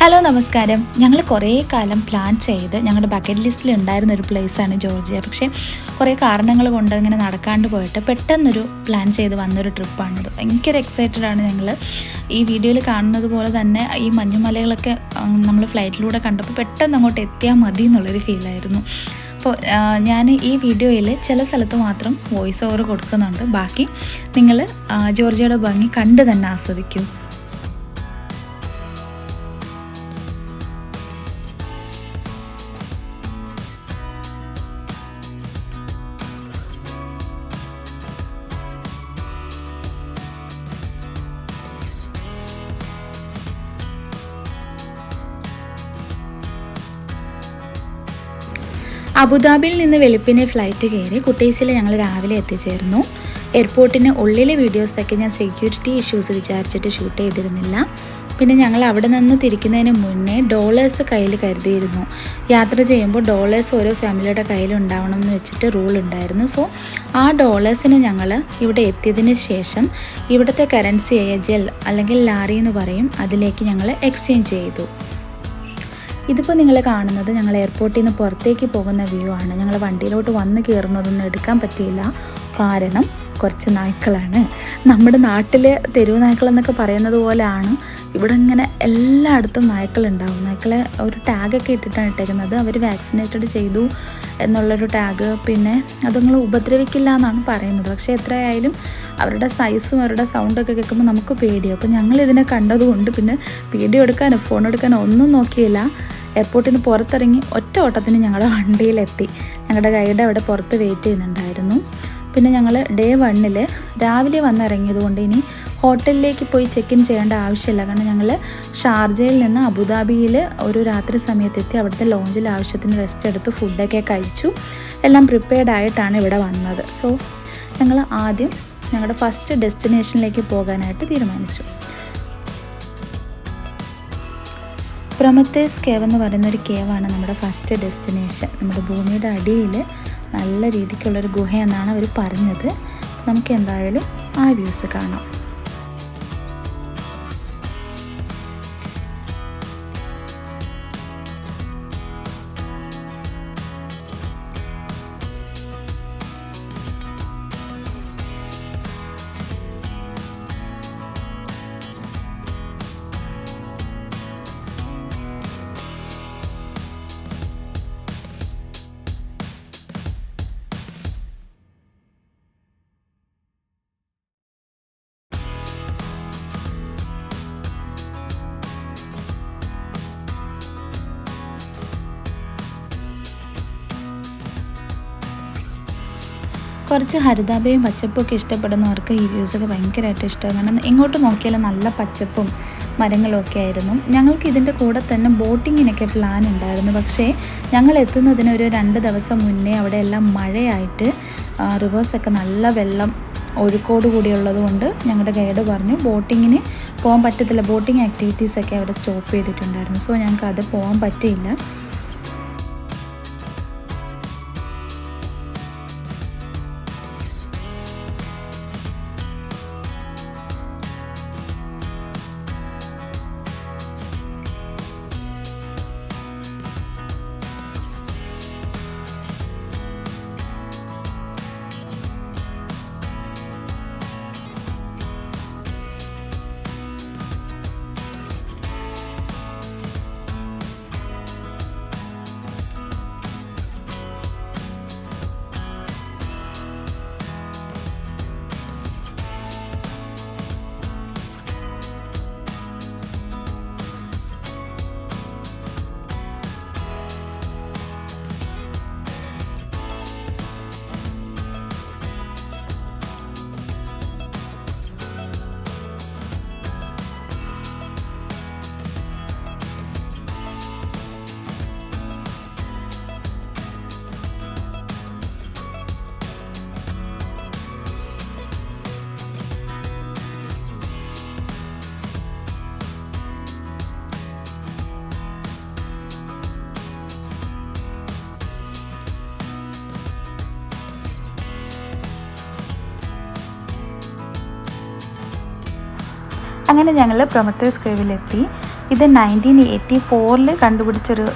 Hello നമസ്കാരം. ഞങ്ങൾ കുറേ കാലം പ്ലാൻ ചെയ്ത് ഞങ്ങളുടെ ബക്കറ്റ് ലിസ്റ്റിൽ ഉണ്ടായിരുന്ന ഒരു പ്ലേസാണ് ജോർജിയ. പക്ഷേ കുറേ കാരണങ്ങൾ കൊണ്ട് ഇങ്ങനെ നടക്കാണ്ട് പോയിട്ട് പെട്ടെന്നൊരു പ്ലാൻ ചെയ്ത് വന്നൊരു ട്രിപ്പാണിത്. ഭയങ്കര എക്സൈറ്റഡ് ആണ് ഞങ്ങൾ. ഈ വീഡിയോയിൽ കാണുന്നത് പോലെ തന്നെ ഈ മഞ്ഞുമലകളൊക്കെ നമ്മൾ ഫ്ലൈറ്റിലൂടെ കണ്ടപ്പോൾ പെട്ടെന്ന് അങ്ങോട്ട് എത്തിയാൽ മതി എന്നുള്ളൊരു ഫീലായിരുന്നു. അപ്പോൾ ഞാൻ ഈ വീഡിയോയിൽ ചില സ്ഥലത്ത് മാത്രം വോയിസ് ഓവർ കൊടുക്കുന്നുണ്ട്. ബാക്കി നിങ്ങൾ ജോർജിയയുടെ ഭംഗി കണ്ട് തന്നെ ആസ്വദിക്കൂ. അബുദാബിയിൽ നിന്ന് വെളുപ്പിനെ ഫ്ലൈറ്റ് കയറി കുട്ടീസിൽ ഞങ്ങൾ രാവിലെ എത്തിച്ചേർന്നു. എയർപോർട്ടിന് ഉള്ളിലെ വീഡിയോസൊക്കെ ഞാൻ സെക്യൂരിറ്റി ഇഷ്യൂസ് വിചാരിച്ചിട്ട് ഷൂട്ട് ചെയ്തിരുന്നില്ല. പിന്നെ ഞങ്ങൾ അവിടെ നിന്ന് തിരിക്കുന്നതിന് മുന്നേ ഡോളേഴ്സ് കയ്യിൽ കരുതിയിരുന്നു. യാത്ര ചെയ്യുമ്പോൾ ഡോളേഴ്സ് ഓരോ ഫാമിലിയുടെ കയ്യിലുണ്ടാവണം എന്ന് വെച്ചിട്ട് റൂൾ ഉണ്ടായിരുന്നു. സോ ആ ഡോളേഴ്സിന് ഞങ്ങൾ ഇവിടെ എത്തിയതിന് ശേഷം ഇവിടുത്തെ കറൻസിയായ ജെൽ അല്ലെങ്കിൽ ലാറി എന്ന് പറയും, അതിലേക്ക് ഞങ്ങൾ എക്സ്ചേഞ്ച് ചെയ്തു. ഇതിപ്പോൾ നിങ്ങൾ കാണുന്നത് ഞങ്ങൾ എയർപോർട്ടിൽ നിന്ന് പുറത്തേക്ക് പോകുന്ന വ്യൂ ആണ്. ഞങ്ങൾ വണ്ടിയിലോട്ട് വന്ന് കയറുന്നതൊന്നും എടുക്കാൻ പറ്റിയില്ല, കാരണം കുറച്ച് നായ്ക്കളാണ്. നമ്മുടെ നാട്ടിൽ തെരുവ് നായ്ക്കളെന്നൊക്കെ പറയുന്നത് പോലെയാണ് ഇവിടെ ഇങ്ങനെ എല്ലായിടത്തും നായ്ക്കളുണ്ടാവും. നായ്ക്കളെ ഒരു ടാഗൊക്കെ ഇട്ടിട്ടാണ് ഇട്ടേക്കുന്നത്. അവർ വാക്സിനേറ്റഡ് ചെയ്തു എന്നുള്ളൊരു ടാഗ്. പിന്നെ അതുങ്ങൾ ഉപദ്രവിക്കില്ല എന്നാണ് പറയുന്നത്. പക്ഷേ എത്രയായാലും അവരുടെ സൈസും അവരുടെ സൗണ്ടൊക്കെ കേൾക്കുമ്പോൾ നമുക്ക് പേടിയാവും. അപ്പോൾ ഞങ്ങളിതിനെ കണ്ടതുകൊണ്ട് പിന്നെ വീഡിയോ എടുക്കാനോ ഫോൺ എടുക്കാനോ ഒന്നും നോക്കിയില്ല. എയർപോർട്ടിൽ നിന്ന് പുറത്തിറങ്ങി ഒറ്റ ഓട്ടത്തിന് ഞങ്ങളുടെ വണ്ടിയിലെത്തി. ഞങ്ങളുടെ ഗൈഡ് അവിടെ പുറത്ത് വെയിറ്റ് ചെയ്യുന്നുണ്ടായിരുന്നു. പിന്നെ ഞങ്ങൾ ഡേ 1 രാവിലെ വന്നിറങ്ങിയത് കൊണ്ട് ഇനി ഹോട്ടലിലേക്ക് പോയി ചെക്ക് ഇൻ ചെയ്യേണ്ട ആവശ്യമില്ല. കാരണം ഞങ്ങൾ ഷാർജയിൽ നിന്ന് അബുദാബിയിൽ ഒരു രാത്രി സമയത്തെത്തി. അവിടുത്തെ ലോഞ്ചിൽ ആവശ്യത്തിന് റെസ്റ്റ് എടുത്ത് ഫുഡൊക്കെ കഴിച്ചു. എല്ലാം പ്രിപ്പയർഡ് ആയിട്ടാണ് ഇവിടെ വന്നത്. സോ ഞങ്ങൾ ആദ്യം ഞങ്ങളുടെ ഫസ്റ്റ് ഡെസ്റ്റിനേഷനിലേക്ക് പോകാനായിട്ട് തീരുമാനിച്ചു. പ്രൊമത്തേസ് കേവ് എന്ന് പറയുന്നൊരു കേവാണ് നമ്മുടെ ഫസ്റ്റ് ഡെസ്റ്റിനേഷൻ. നമ്മുടെ ഭൂമിയുടെ അടിയിൽ നല്ല രീതിക്കുള്ളൊരു ഗുഹയെന്നാണ് അവർ പറഞ്ഞത്. നമുക്ക് എന്തായാലും ആ വ്യൂസ് കാണാം. കുറച്ച് ഹരിതാഭയും പച്ചപ്പൊക്കെ ഇഷ്ടപ്പെടുന്നവർക്ക് ഈ വ്യൂസൊക്കെ ഭയങ്കരമായിട്ട് ഇഷ്ടമാണ്. കാരണം എങ്ങോട്ട് നോക്കിയാലും നല്ല പച്ചപ്പും മരങ്ങളും ഒക്കെ ആയിരുന്നു. ഞങ്ങൾക്ക് ഇതിൻ്റെ കൂടെ തന്നെ ബോട്ടിങ്ങിനൊക്കെ പ്ലാൻ ഉണ്ടായിരുന്നു. പക്ഷേ ഞങ്ങൾ എത്തുന്നതിന് ഒരു 2 ദിവസം മുന്നേ അവിടെ എല്ലാം മഴയായിട്ട് റിവേഴ്സൊക്കെ നല്ല വെള്ളം ഒഴുക്കോട് കൂടിയുള്ളത് കൊണ്ട് ഞങ്ങളുടെ ഗൈഡ് പറഞ്ഞു ബോട്ടിങ്ങിന് പോകാൻ പറ്റത്തില്ല. ബോട്ടിങ് ആക്ടിവിറ്റീസൊക്കെ അവിടെ സ്റ്റോപ്പ് ചെയ്തിട്ടുണ്ടായിരുന്നു. സോ ഞങ്ങൾക്ക് അത് പോകാൻ പറ്റിയില്ല. അങ്ങനെ ഞങ്ങൾ പ്രൊമത്തേസ് കേവിലെത്തി. ഇത് 1984 കണ്ടുപിടിച്ചൊരു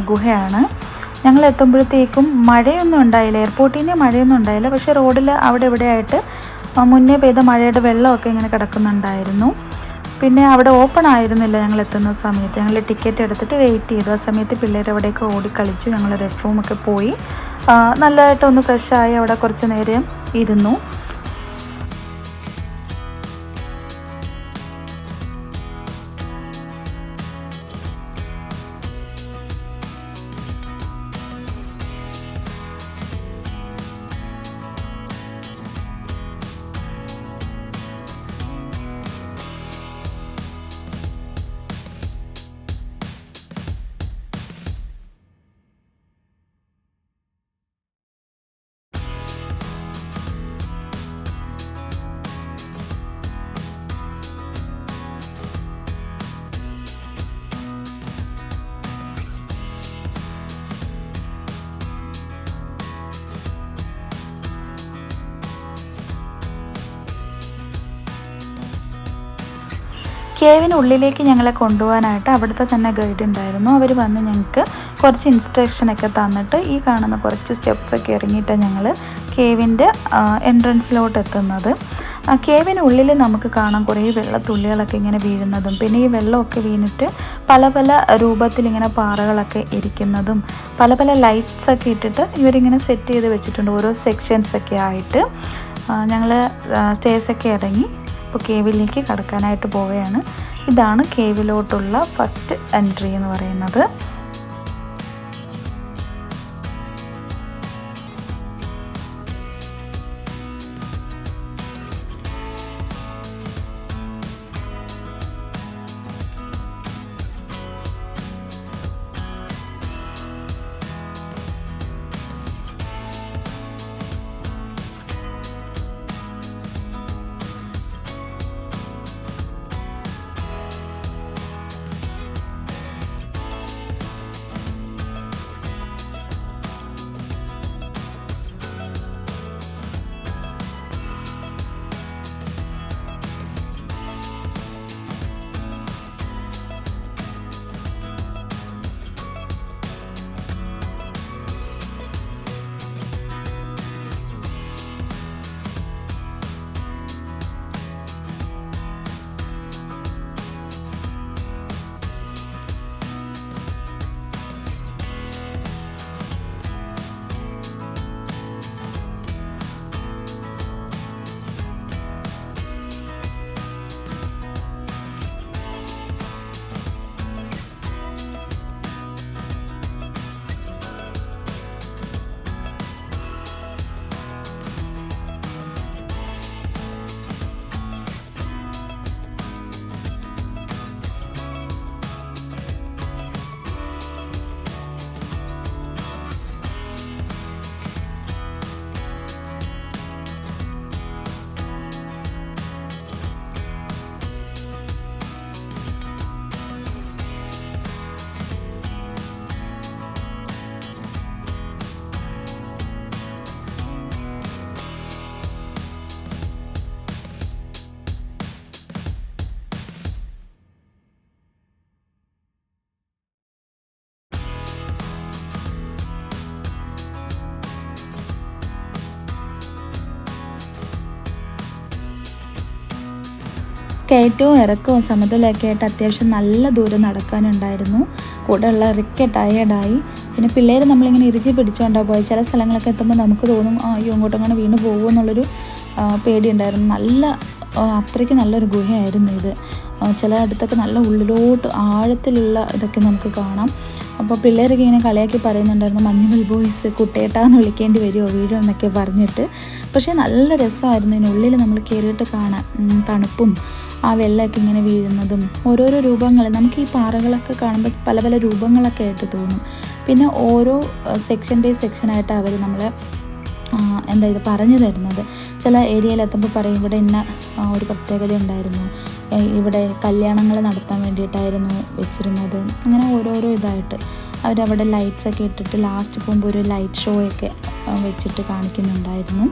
ഗുഹയാണ്. ഞങ്ങൾ എത്തുമ്പോഴത്തേക്കും മഴയൊന്നും ഉണ്ടായില്ല, എയർപോർട്ടിൽ നിന്ന് മഴയൊന്നും ഉണ്ടായില്ല. പക്ഷേ റോഡിൽ അവിടെ ഇവിടെ ആയിട്ട് മുന്നേ പെയ്ത മഴയുടെ വെള്ളമൊക്കെ ഇങ്ങനെ കിടക്കുന്നുണ്ടായിരുന്നു. പിന്നെ അവിടെ ഓപ്പൺ ആയിരുന്നില്ല ഞങ്ങൾ എത്തുന്ന സമയത്ത്. ഞങ്ങൾ ടിക്കറ്റ് എടുത്തിട്ട് വെയിറ്റ് ചെയ്തു. ആ സമയത്ത് പിള്ളേർ അവിടെയൊക്കെ ഓടിക്കളിച്ചു. ഞങ്ങൾ റെസ്റ്റ് റൂമൊക്കെ പോയി നല്ലതായിട്ടൊന്ന് ഫ്രഷായി അവിടെ കുറച്ച് നേരം ഇരുന്നു. കേവിനുള്ളിലേക്ക് ഞങ്ങളെ കൊണ്ടുപോകാനായിട്ട് അവിടുത്തെ തന്നെ ഗൈഡ് ഉണ്ടായിരുന്നു. അവർ വന്ന് ഞങ്ങൾക്ക് കുറച്ച് ഇൻസ്ട്രക്ഷനൊക്കെ തന്നിട്ട് ഈ കാണുന്ന കുറച്ച് സ്റ്റെപ്സൊക്കെ ഇറങ്ങിയിട്ടാണ് ഞങ്ങൾ കേവിൻ്റെ എൻട്രൻസിലോട്ട് എത്തുന്നത്. കേവിനുള്ളിൽ നമുക്ക് കാണാം കുറേ വെള്ളത്തുള്ളികളൊക്കെ ഇങ്ങനെ വീഴുന്നതും, പിന്നെ ഈ വെള്ളമൊക്കെ വീണിട്ട് പല പല രൂപത്തിലിങ്ങനെ പാറകളൊക്കെ ഇരിക്കുന്നതും, പല പല ലൈറ്റ്സൊക്കെ ഇട്ടിട്ട് ഇവരിങ്ങനെ സെറ്റ് ചെയ്ത് വെച്ചിട്ടുണ്ട് ഓരോ സെക്ഷൻസൊക്കെ ആയിട്ട്. ഞങ്ങൾ സ്റ്റേഴ്സൊക്കെ ഇറങ്ങി ഇപ്പോൾ കേവിലേക്ക് കടക്കാനായിട്ട് പോവുകയാണ്. ഇതാണ് കേവിലോട്ടുള്ള ഫസ്റ്റ് എൻട്രി എന്ന് പറയുന്നത്. കയറ്റവും ഇറക്കവും സമതലമൊക്കെ ആയിട്ട് അത്യാവശ്യം നല്ല ദൂരം നടക്കാനുണ്ടായിരുന്നു. കൂടെയുള്ള റിക്ക ടയേർഡായി. പിന്നെ പിള്ളേർ നമ്മളിങ്ങനെ ഇറുക്കി പിടിച്ചുകൊണ്ടാണ് പോയി. ചില സ്ഥലങ്ങളൊക്കെ എത്തുമ്പോൾ നമുക്ക് തോന്നും അയ്യോ അങ്ങോട്ടും അങ്ങനെ വീണ് പോകുമോ എന്നുള്ളൊരു പേടിയുണ്ടായിരുന്നു. അത്രയ്ക്ക് നല്ലൊരു ഗുഹയായിരുന്നു ഇത്. ചില അടുത്തൊക്കെ നല്ല ഉള്ളിലോട്ട് ആഴത്തിലുള്ള ഇതൊക്കെ നമുക്ക് കാണാം. അപ്പോൾ പിള്ളേരൊക്കെ ഇങ്ങനെ കളിയാക്കി പറയുന്നുണ്ടായിരുന്നു മഞ്ഞുമൽ ബോയ്സ് കുട്ടേട്ടാന്ന് വിളിക്കേണ്ടി വരുമോ വീഴും എന്നൊക്കെ പറഞ്ഞിട്ട്. പക്ഷേ നല്ല രസമായിരുന്നു ഇതിനുള്ളിൽ നമ്മൾ കയറിയിട്ട് കാണാൻ. തണുപ്പും ആ വെള്ളമൊക്കെ ഇങ്ങനെ വീഴുന്നതും ഓരോരോ രൂപങ്ങൾ നമുക്ക് ഈ പാറകളൊക്കെ കാണുമ്പോൾ പല പല രൂപങ്ങളൊക്കെ ആയിട്ട് തോന്നും. പിന്നെ ഓരോ സെക്ഷൻ ബൈ സെക്ഷനായിട്ട് അവർ നമ്മളെ ഇത് പറഞ്ഞു തരുന്നത്. ചില ഏരിയയിലെത്തുമ്പോൾ പറയും ഇവിടെ ഇന്ന ഒരു പ്രത്യേകത ഉണ്ടായിരുന്നു, ഇവിടെ കല്യാണങ്ങൾ നടത്താൻ വേണ്ടിയിട്ടായിരുന്നു വെച്ചിരുന്നത്. അങ്ങനെ ഓരോരോ ഇതായിട്ട് അവരവിടെ ലൈറ്റ്സൊക്കെ ഇട്ടിട്ട് ലാസ്റ്റ് പോകുമ്പോൾ ഒരു ലൈറ്റ് ഷോ ഒക്കെ വെച്ചിട്ട് കാണിക്കുന്നുണ്ടായിരുന്നു.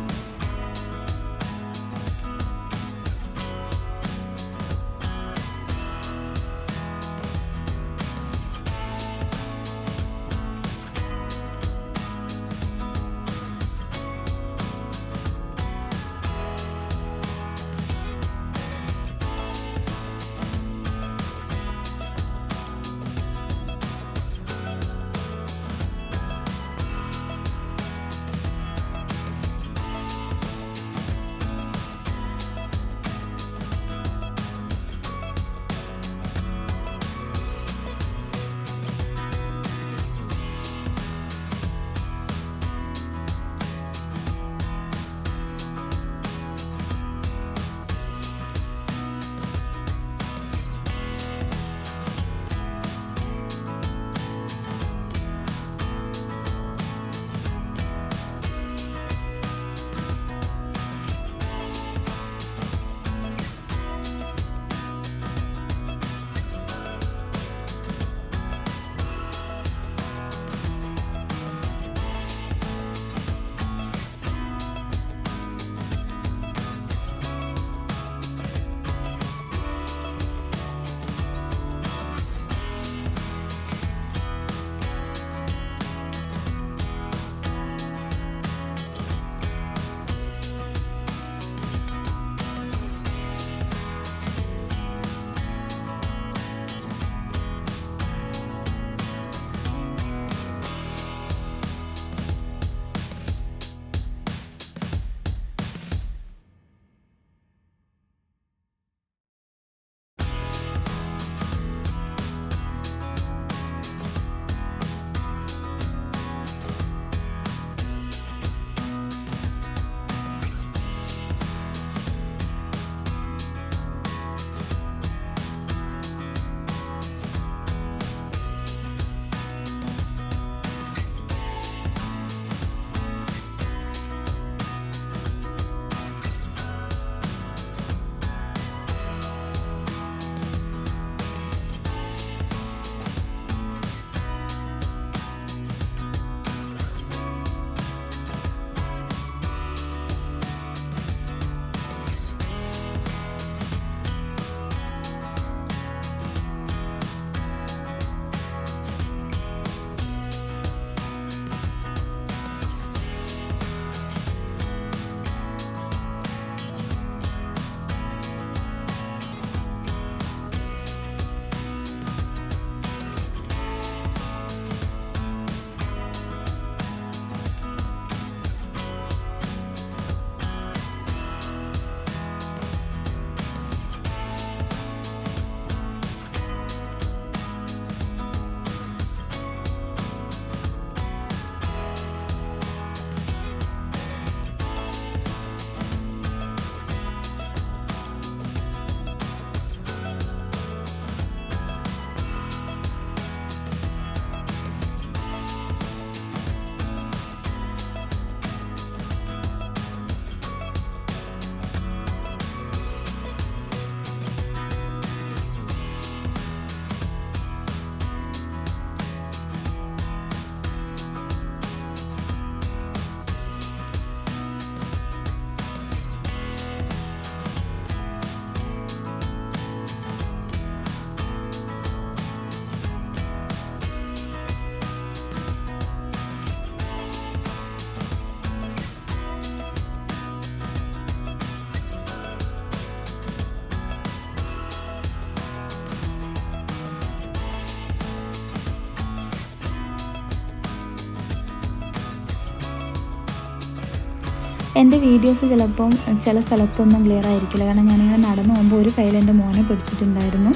എൻ്റെ വീഡിയോസ് ചിലപ്പം ചില സ്ഥലത്തൊന്നും ക്ലിയർ ആയിരിക്കില്ല, കാരണം ഞാനിങ്ങനെ നടന്നു പോകുമ്പോൾ ഒരു കയ്യിൽ എൻ്റെ മോനെ പിടിച്ചിട്ടുണ്ടായിരുന്നു,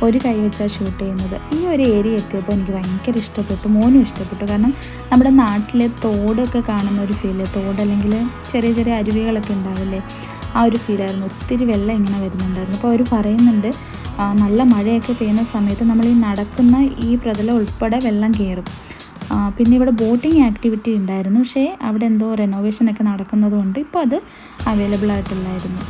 ഒരു കൈ വെച്ചാൽ ഷൂട്ട് ചെയ്യുന്നത്. ഈ ഒരു ഏരിയ എത്തിയപ്പോൾ എനിക്ക് ഭയങ്കര ഇഷ്ടപ്പെട്ടു, മോനും ഇഷ്ടപ്പെട്ടു. കാരണം നമ്മുടെ നാട്ടിലെ തോടൊക്കെ കാണുന്ന ഒരു ഫീല്, തോട് അല്ലെങ്കിൽ ചെറിയ ചെറിയ അരുവികളൊക്കെ ഉണ്ടാവില്ലേ, ആ ഒരു ഫീലായിരുന്നു. ഒത്തിരി വെള്ളം ഇങ്ങനെ വരുന്നുണ്ടായിരുന്നു. അപ്പോൾ അവർ പറയുന്നുണ്ട് നല്ല മഴയൊക്കെ പെയ്യുന്ന സമയത്ത് നമ്മൾ ഈ നടക്കുന്ന ഈ പ്രതലം ഉൾപ്പെടെ വെള്ളം കയറും. പിന്നെ ഇവിടെ ബോട്ടിങ് ആക്ടിവിറ്റി ഉണ്ടായിരുന്നു, പക്ഷേ അവിടെ എന്തോ റെനോവേഷനൊക്കെ നടക്കുന്നതുകൊണ്ട് ഇപ്പോൾ അത് അവൈലബിൾ ആയിട്ടില്ലായിരുന്നു.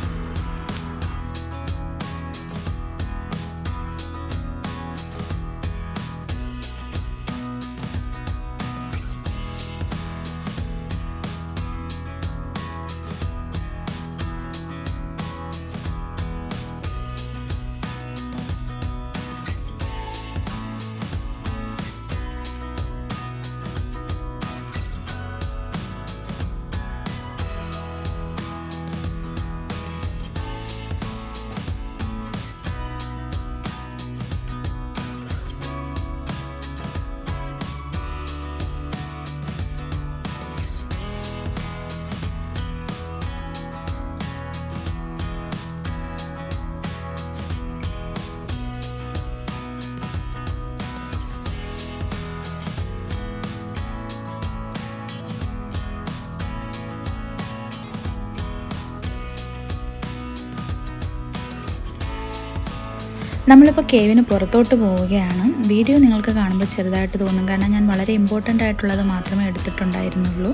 നമ്മളിപ്പോൾ കേവിന് പുറത്തോട്ട് പോവുകയാണ്. വീഡിയോ നിങ്ങൾക്ക് കാണുമ്പോൾ ചെറുതായിട്ട് തോന്നും, കാരണം ഞാൻ വളരെ ഇമ്പോർട്ടൻ്റ് ആയിട്ടുള്ളത് മാത്രമേ എടുത്തിട്ടുണ്ടായിരുന്നുള്ളൂ.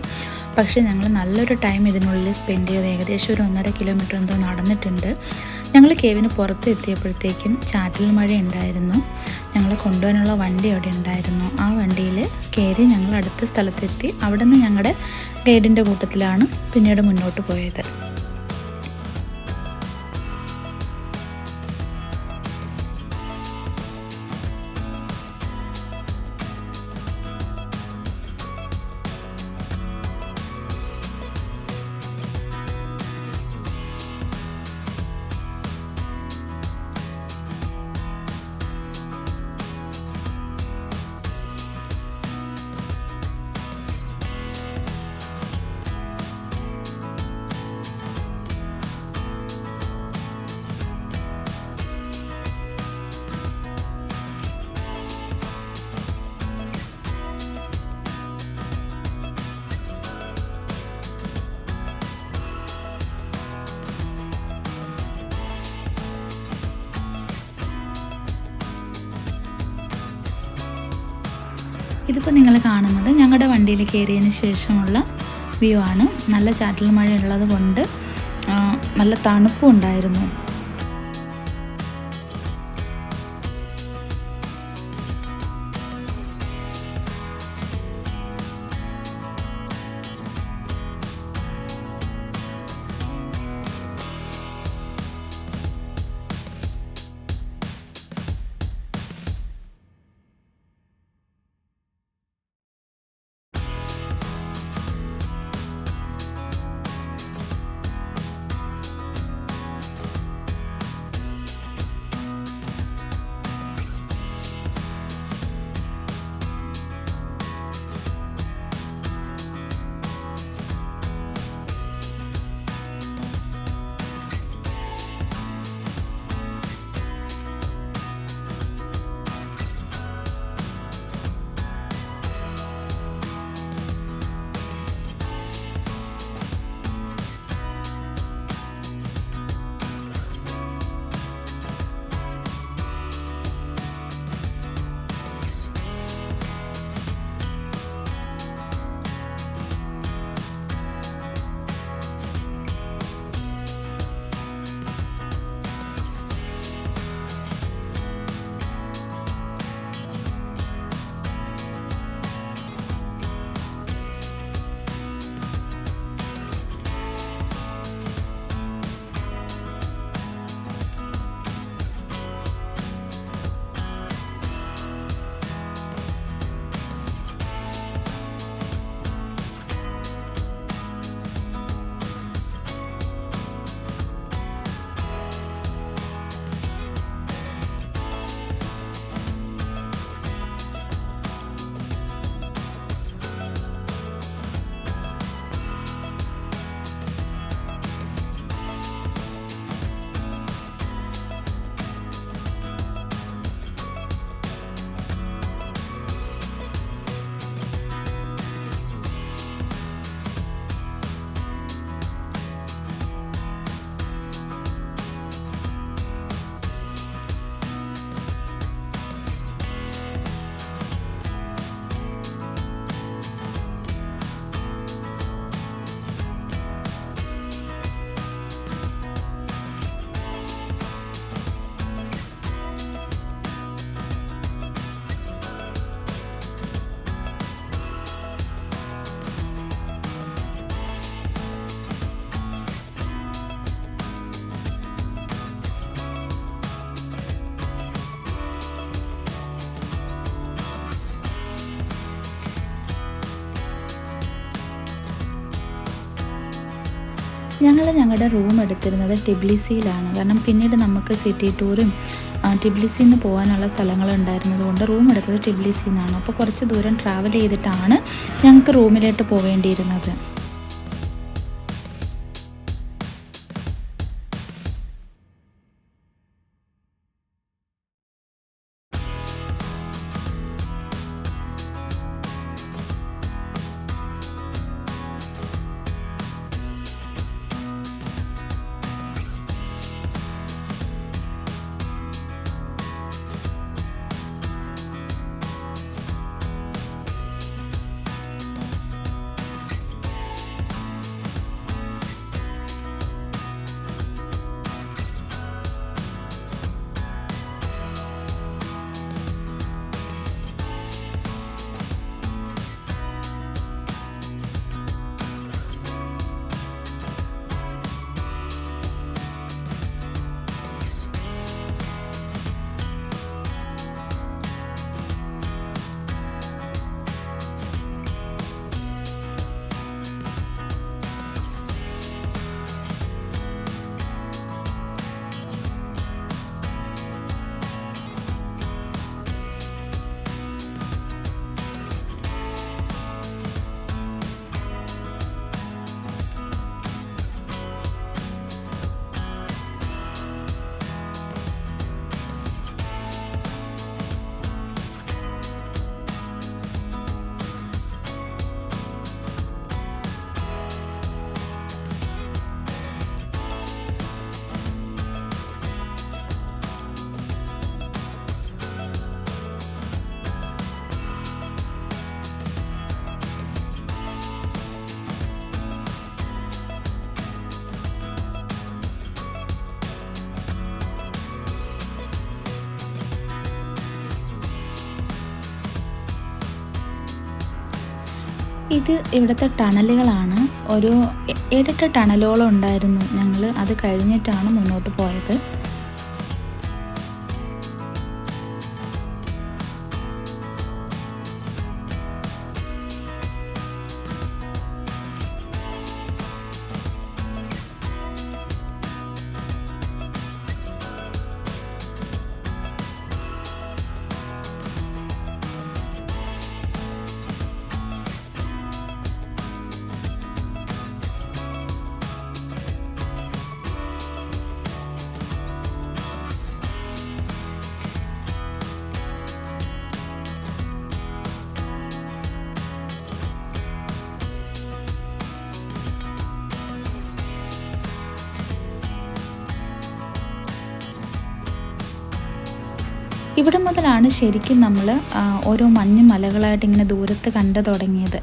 പക്ഷേ ഞങ്ങൾ നല്ലൊരു ടൈം ഇതിനുള്ളിൽ സ്പെൻഡ് ചെയ്ത് ഏകദേശം ഒരു 1.5 കിലോമീറ്റർ എന്തോ നടന്നിട്ടുണ്ട്. ഞങ്ങൾ കേവിന് പുറത്ത് എത്തിയപ്പോഴത്തേക്കും ചാറ്റൽ മഴ ഉണ്ടായിരുന്നു. ഞങ്ങളെ കൊണ്ടുപോകാനുള്ള വണ്ടി അവിടെ ഉണ്ടായിരുന്നു. ആ വണ്ടിയിൽ കയറി ഞങ്ങൾ അടുത്ത സ്ഥലത്തെത്തി. അവിടെ നിന്ന് ഞങ്ങളുടെ ഗൈഡിൻ്റെ കൂട്ടത്തിലാണ് പിന്നീട് മുന്നോട്ട് പോയത്. ഇതിപ്പോൾ നിങ്ങൾ കാണുന്നത് ഞങ്ങളുടെ വണ്ടിയിൽ കയറിയതിന് ശേഷമുള്ള വ്യൂ ആണ്. നല്ല ചാറ്റൽ മഴ ഉള്ളത് കൊണ്ട് നല്ല തണുപ്പും ഉണ്ടായിരുന്നു. ഞങ്ങളുടെ റൂം എടുത്തിരുന്നത് ടിബ്ലിസിയിലാണ്. കാരണം പിന്നീട് നമുക്ക് സിറ്റി ടൂറും ടിബ്ലിസിയിൽ നിന്ന് പോകാനുള്ള സ്ഥലങ്ങളുണ്ടായിരുന്നത് കൊണ്ട് റൂം എടുത്തത് ടിബ്ലിസിയിൽ നിന്നാണ്. അപ്പോൾ കുറച്ച് ദൂരം ട്രാവൽ ചെയ്തിട്ടാണ് ഞങ്ങൾക്ക് റൂമിലോട്ട് പോവേണ്ടിയിരുന്നത്. ഇത് ഇവിടുത്തെ ടണലുകളാണ്. ഒരു 7-8 ടണലുകളും ഉണ്ടായിരുന്നു. ഞങ്ങൾ അത് കഴിഞ്ഞിട്ടാണ് മുന്നോട്ട് പോയത്. ഇവിടെ മുതലാണ് ശരിക്കും നമ്മൾ ഓരോ മഞ്ഞ് മലകളായിട്ട് ഇങ്ങനെ ദൂരത്ത് കണ്ടു തുടങ്ങിയത്.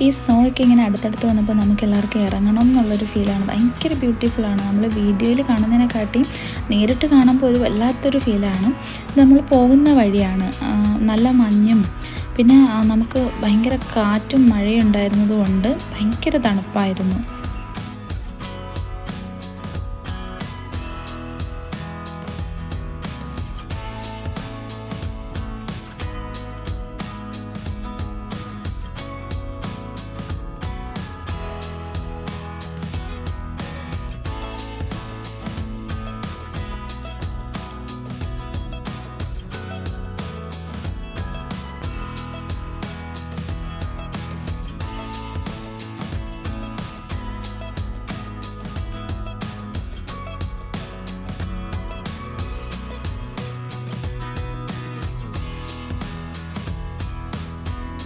ഈ സ്നോ ഒക്കെ ഇങ്ങനെ അടുത്തടുത്ത് വന്നപ്പോൾ നമുക്ക് എല്ലാവർക്കും ഇറങ്ങണം എന്നുള്ളൊരു ഫീലാണ്. ഭയങ്കര ബ്യൂട്ടിഫുള്ളാണ്. നമ്മൾ വീഡിയോയിൽ കാണുന്നതിനെക്കാട്ടിയും നേരിട്ട് കാണുമ്പോൾ ഒരു വല്ലാത്തൊരു ഫീലാണ്. നമ്മൾ പോകുന്ന വഴിയാണ്. നല്ല മഞ്ഞും പിന്നെ നമുക്ക് ഭയങ്കര കാറ്റും മഴയും ഉണ്ടായിരുന്നത് കൊണ്ട് ഭയങ്കര തണുപ്പായിരുന്നു.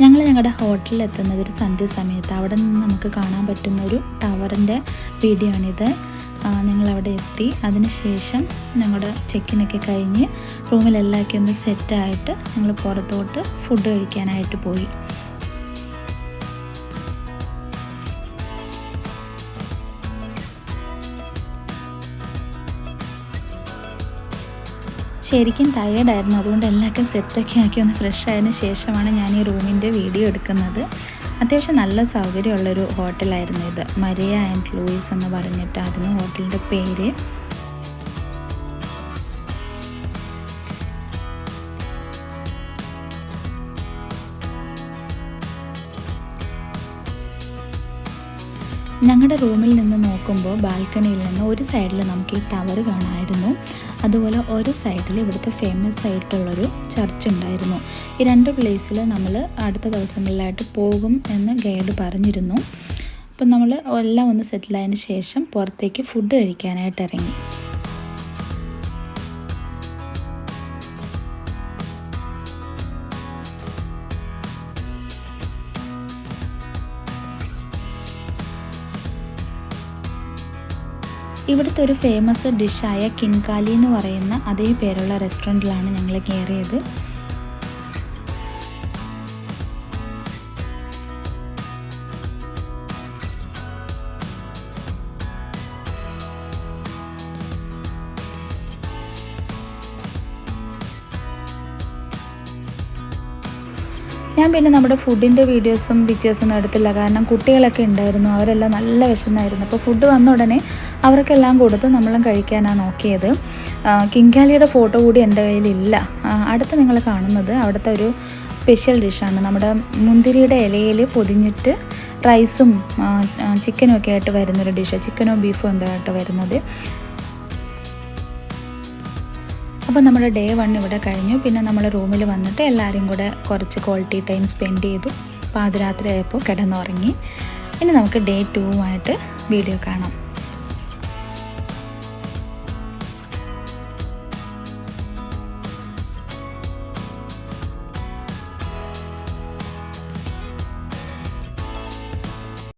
ഞങ്ങളുടെ ഹോട്ടലിൽ എത്തുന്നത് ഒരു സന്ധ്യാസമയത്ത്. അവിടെ നിന്ന് നമുക്ക് കാണാൻ പറ്റുന്ന ഒരു ടവറിൻ്റെ വീഡിയോ ആണിത്. ഞങ്ങളവിടെ എത്തി. അതിനുശേഷം ഞങ്ങളുടെ ചെക്കിനൊക്കെ കഴിഞ്ഞ് റൂമിലെല്ലാമൊക്കെ ഒന്ന് സെറ്റായിട്ട് ഞങ്ങൾ പുറത്തോട്ട് ഫുഡ് കഴിക്കാനായിട്ട് പോയി. ശരിക്കും ടയേർഡായിരുന്നു. അതുകൊണ്ട് എല്ലാവർക്കും സെറ്റൊക്കെ ആക്കി ഒന്ന് ഫ്രഷ് ആയതിനു ശേഷമാണ് ഞാൻ ഈ റൂമിൻ്റെ വീഡിയോ എടുക്കുന്നത്. അത്യാവശ്യം നല്ല സൗകര്യമുള്ളൊരു ഹോട്ടലായിരുന്നു ഇത്. മരിയ ആൻഡ് ലൂയിസ് എന്ന് പറഞ്ഞിട്ടായിരുന്നു ഹോട്ടലിൻ്റെ പേര്. ഞങ്ങളുടെ റൂമിൽ നിന്ന് നോക്കുമ്പോൾ ബാൽക്കണിയിൽ നിന്ന് ഒരു സൈഡിൽ നമുക്ക് ഈ ടവർ കാണാമായിരുന്നു. അതുപോലെ ഒരു സൈഡിൽ ഇവിടുത്തെ ഫേമസ് ആയിട്ടുള്ളൊരു ചർച്ച് ഉണ്ടായിരുന്നു. ഈ രണ്ട് പ്ലേസിൽ നമ്മൾ അടുത്ത ദിവസങ്ങളിലായിട്ട് പോകും എന്ന് ഗൈഡ് പറഞ്ഞിരുന്നു. അപ്പം നമ്മൾ എല്ലാം ഒന്ന് സെറ്റിലായതിന് ശേഷം പുറത്തേക്ക് ഫുഡ് കഴിക്കാനായിട്ട് ഇറങ്ങി. ഇവിടുത്തെ ഒരു ഫേമസ് ഡിഷായ കിൻകാലി എന്ന് പറയുന്ന അതേ പേരുള്ള റെസ്റ്റോറൻറ്റിലാണ് ഞങ്ങൾ കയറിയത്. ഞാൻ പിന്നെ നമ്മുടെ ഫുഡിൻ്റെ വീഡിയോസും പിക്ചേഴ്സൊന്നും എടുത്തില്ല. കാരണം കുട്ടികളൊക്കെ ഉണ്ടായിരുന്നു, അവരെല്ലാം നല്ല വിശന്നായിരുന്നു. അപ്പോൾ ഫുഡ് വന്ന ഉടനെ അവർക്കെല്ലാം കൊടുത്ത് നമ്മളും കഴിക്കാനാണ് നോക്കിയത്. കിങ്കാലിയുടെ ഫോട്ടോ കൂടി എൻ്റെ കയ്യിലില്ല. അടുത്ത് നിങ്ങൾ കാണുന്നത് അവിടുത്തെ ഒരു സ്പെഷ്യൽ ഡിഷാണ്. നമ്മുടെ മുന്തിരിയുടെ ഇലയിൽ പൊതിഞ്ഞിട്ട് റൈസും ചിക്കനും ഒക്കെ ആയിട്ട് വരുന്നൊരു ഡിഷ്. ചിക്കനോ ബീഫോ എന്തോ ആയിട്ട് വരുന്നത്. അപ്പോൾ നമ്മുടെ ഡേ 1 ഇവിടെ കഴിഞ്ഞു. പിന്നെ നമ്മൾ റൂമിൽ വന്നിട്ട് എല്ലാവരും കൂടെ കുറച്ച് ക്വാളിറ്റി ടൈം സ്പെൻഡ് ചെയ്തു. പാതിരാത്രി ആയപ്പോൾ കിടന്നുറങ്ങി. ഇനി നമുക്ക് ഡേ 2 വീഡിയോ കാണാം.